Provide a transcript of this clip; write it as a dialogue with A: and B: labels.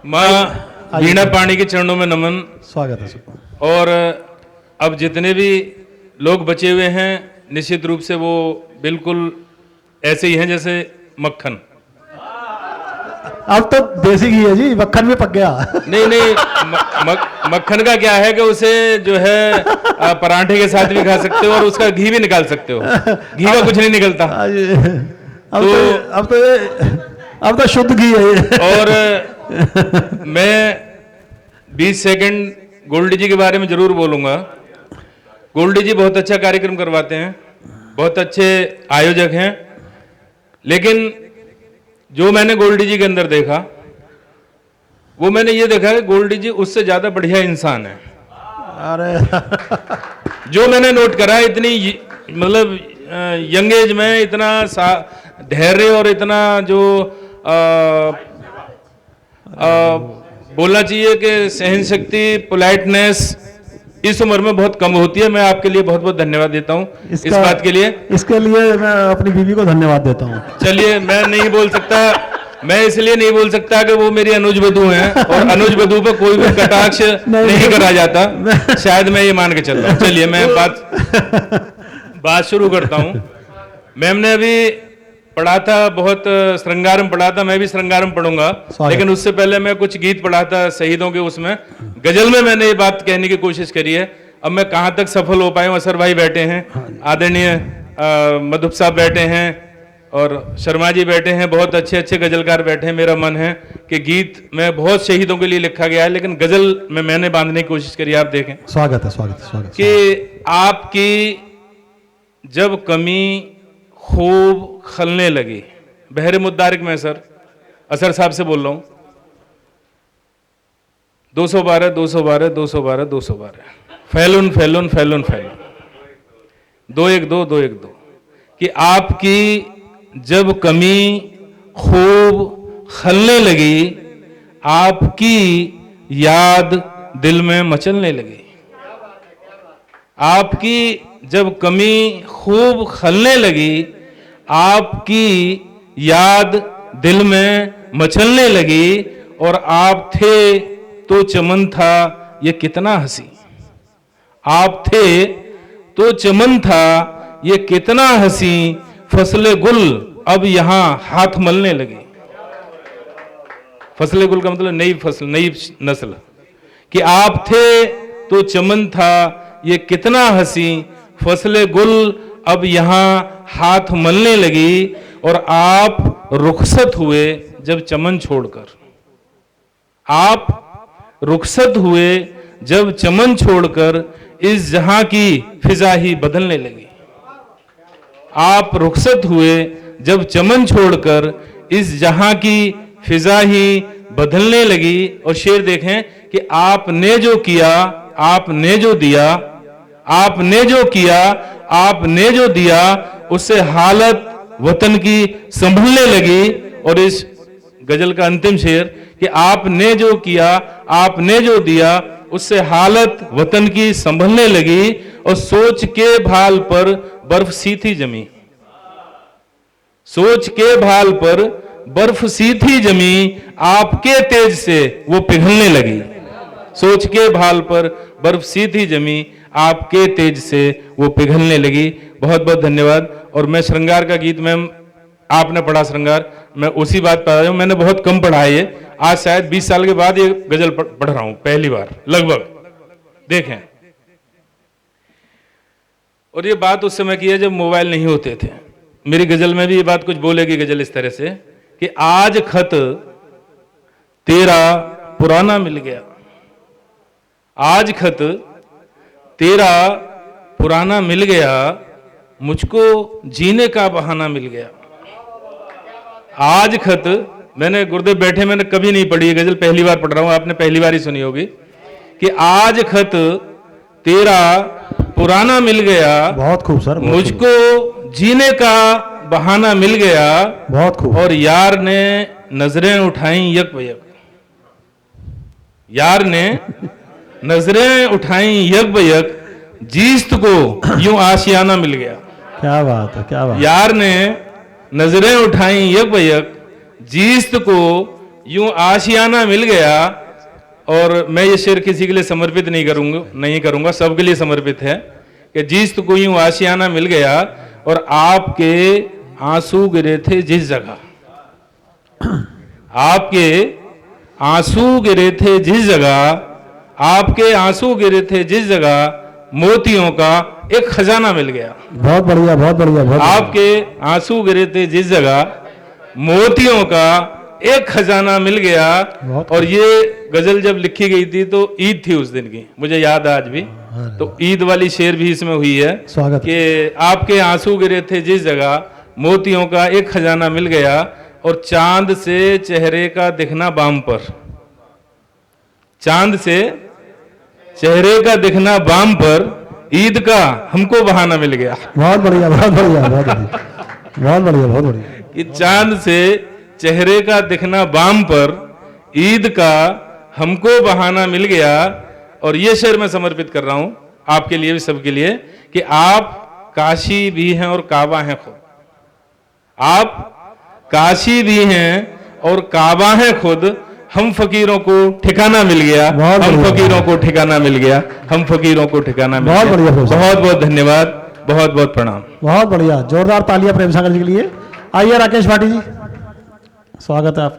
A: माँ वीणा पाणी के चरणों में नमन।
B: स्वागत है सर।
A: और अब जितने भी लोग बचे हुए हैं निश्चित रूप से वो बिल्कुल ऐसे ही हैं जैसे मक्खन।
B: अब तो देसी घी है जी, मक्खन में पक गया।
A: नहीं नहीं, मक्खन का क्या है कि उसे जो है पराठे के साथ भी खा सकते हो और उसका घी भी निकाल सकते हो। घी का कुछ नहीं निकलता।
B: अब तो शुद्ध घी है ये।
A: और मैं 20 सेकंड गोल्डी जी के बारे में जरूर बोलूंगा। गोल्डी जी बहुत अच्छा कार्यक्रम करवाते हैं, बहुत अच्छे आयोजक हैं, लेकिन जो मैंने गोल्डी जी के अंदर देखा वो मैंने ये देखा कि गोल्डी जी उससे ज्यादा बढ़िया इंसान है।
B: अरे
A: जो मैंने नोट करा, इतनी मतलब यंग एज में इतना धैर्य और इतना जो बोलना चाहिए कि सहन शक्ति, पोलाइटनेस इस उम्र में बहुत कम होती है। मैं आपके लिए बहुत बहुत धन्यवाद देता हूँ इस बात के लिए।
B: इसके लिए मैं अपनी बीवी को धन्यवाद देता हूँ।
A: चलिए, मैं नहीं बोल सकता, मैं इसलिए नहीं बोल सकता कि वो मेरी अनुज बधू हैं और अनुज बधू पर कोई भी कटाक्ष नहीं करा जाता। शायद मैं ये मान के चल रहा हूँ। चलिए मैं बात शुरू करता हूँ। मैम ने अभी पढ़ा था, बहुत श्रृंगारम पढ़ा था, मैं भी श्रृंगारम पढ़ूंगा, लेकिन उससे पहले मैं कुछ गीत पढ़ा था शहीदों के। उसमें गजल में मैंने ये बात कहने की कोशिश करी है। अब मैं कहाँ तक सफल हो पाया हूँ। असर भाई बैठे हैं, आदरणीय मधुप साहब बैठे हैं और शर्मा जी बैठे हैं, बहुत अच्छे अच्छे गजलकार बैठे हैं। मेरा मन है कि गीत में बहुत शहीदों के लिए लिखा गया है, लेकिन गजल में मैंने बांधने की कोशिश करी। आप देखें।
B: स्वागत है, स्वागत है, स्वागत
A: कि आपकी जब कमी खूब खलने लगी, बहरे मुद्दारिक में सर असर साहब से बोल रहा हूं, 212 212 212 212 फैलून फैलून फैलून फैलून 212 212 कि आपकी जब कमी खूब खलने लगी, आपकी याद दिल में मचलने लगी। आपकी जब कमी खूब खलने लगी, आपकी याद दिल में मचलने लगी, और आप थे तो चमन था ये कितना हंसी। आप थे तो चमन था ये कितना हंसी, फसले गुल अब यहां हाथ मलने लगी। फसले गुल का मतलब नई फसल, नई नस्ल। कि आप थे तो चमन था ये कितना हंसी, फसले गुल अब यहां हाथ मलने लगी, और आप रुखसत हुए जब चमन छोड़कर। आप रुखसत हुए जब चमन छोड़कर, इस जहां की फिजा ही बदलने लगी। आप रुखसत हुए जब चमन छोड़कर, इस जहां की फिजा ही बदलने लगी। और शेर देखें कि आपने जो किया, आपने जो दिया, आपने जो किया, आपने जो दिया, उससे हालत वतन की संभलने लगी। और इस गजल का अंतिम शेर कि आपने जो किया, आपने जो दिया, उससे हालत वतन की संभलने लगी, और सोच के भाल पर बर्फ सी थी जमी। सोच के भाल पर बर्फ सी थी जमी, आपके तेज से वो पिघलने लगी। सोच के भाल पर बर्फ सी थी जमी, आपके तेज से वो पिघलने लगी। बहुत बहुत धन्यवाद। और मैं श्रृंगार का गीत, मैम आपने पढ़ा श्रृंगार, मैं उसी बात पर आया हूं। मैंने बहुत कम पढ़ा है ये, आज शायद 20 साल के बाद ये गजल पढ़ रहा हूं पहली बार लगभग। देखें, और ये बात उस समय की है जब मोबाइल नहीं होते थे। मेरी गजल में भी ये बात कुछ बोलेगी गजल इस तरह से कि आज खत तेरा पुराना मिल गया, आज खत तेरा पुराना मिल गया, मुझको जीने का बहाना मिल गया। आज खत, मैंने गुरुदेव बैठे, मैंने कभी नहीं पढ़ी ये गजल, पहली बार पढ़ रहा हूं, आपने पहली बार ही सुनी होगी। कि आज खत तेरा पुराना मिल गया,
B: बहुत खूब सर,
A: मुझको जीने का बहाना मिल गया,
B: बहुत खूब।
A: और यार ने नजरें उठाई यक बयक, यार ने नजरें उठाई यक बयक, जीस्त को यूं आशियाना मिल गया।
B: क्या बात है, क्या बात।
A: यार ने नजरें उठाई यक बयक, जीस्त को यूं आशियाना मिल गया। और मैं ये शेर किसी के लिए समर्पित नहीं करूंगा, सबके लिए समर्पित है कि जिस को यूं आशियाना मिल गया और आपके आंसू गिरे थे जिस जगह, आपके आंसू गिरे थे जिस जगह, आपके आंसू गिरे थे जिस जगह, मोतियों का एक खजाना मिल गया।
B: बहुत बढ़िया, बहुत बढ़िया, बहुत बढ़िया।
A: आपके आंसू गिरे थे जिस जगह, मोतियों का एक खजाना मिल गया।
B: बहुत
A: और ये गजल जब लिखी गई थी तो ईद थी उस दिन की, मुझे याद है आज भी। तो ईद वाली शेर भी इसमें हुई है
B: स्वागत।
A: कि आपके आंसू गिरे थे जिस जगह, मोतियों का एक खजाना मिल गया। और चांद से चेहरे का दिखना बाम पर, चांद से चेहरे का दिखना बाम पर, ईद का हमको बहाना मिल गया।
B: बहुत बढ़िया, बहुत बढ़िया, बहुत बढ़िया, बहुत बढ़िया, बहुत बढ़िया।
A: कि चांद से चेहरे का दिखना बाम पर, ईद का हमको बहाना मिल गया। और ये शेर मैं समर्पित कर रहा हूं आपके लिए भी, सबके लिए, कि आप काशी भी हैं और काबा हैं खुद। आप काशी भी हैं और काबा हैं खुद। हम फकीरों को ठिकाना मिल गया,
B: बहुत
A: हम
B: बढ़िया।
A: फकीरों को ठिकाना मिल गया, हम फकीरों को ठिकाना मिल
B: बहुत
A: गया।
B: बढ़िया, बहुत
A: बहुत बहुत धन्यवाद, बहुत बहुत प्रणाम।
B: बहुत बढ़िया, जोरदार तालियां प्रेम सागर जी के लिए। आइए राकेश भाटी जी, स्वागत है आप।